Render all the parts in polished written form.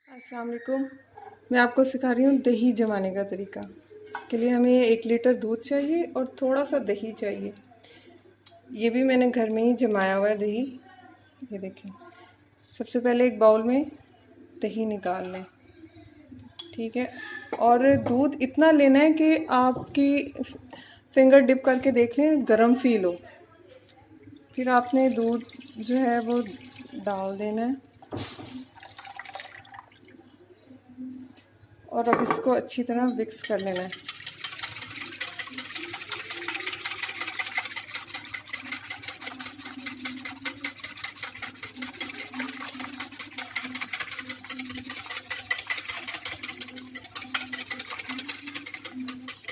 अस्सलाम वालेकुम। मैं आपको सिखा रही हूँ दही जमाने का तरीका। इसके लिए हमें 1 लीटर दूध चाहिए और थोड़ा सा दही चाहिए। ये भी मैंने घर में ही जमाया हुआ है दही। ये देखें। सबसे पहले एक बाउल में दही निकाल लें, ठीक है। और दूध इतना लेना है कि आपकी फिंगर डिप करके देख लें, गर्म फील हो। फिर आपने दूध जो है वो डाल देना है और अब इसको अच्छी तरह मिक्स कर लेना है।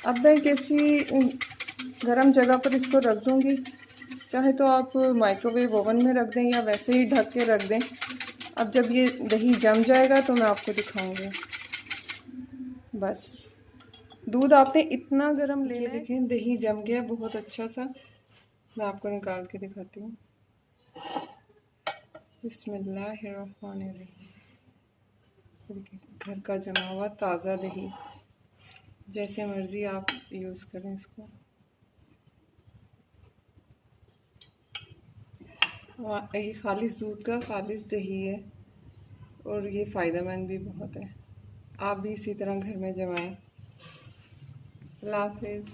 अब मैं किसी गरम जगह पर इसको रख दूँगी। चाहे तो आप माइक्रोवेव ओवन में रख दें या वैसे ही ढक के रख दें। अब जब ये दही जम जाएगा तो मैं आपको दिखाऊंगी। बस दूध आपने इतना गरम लेना है। देखें दही जम गया बहुत अच्छा सा। मैं आपको निकाल के दिखाती हूँ। बिस्मिल्लाहिर्रहमानिर्रहीम। घर का जमा हुआ ताज़ा दही, जैसे मर्ज़ी आप यूज़ करें इसको। ये खालिस दूध का खालिस दही है और ये फ़ायदेमंद भी बहुत है। आप भी इसी तरह घर में जमाएं। अल्लाह हाफ़िज़।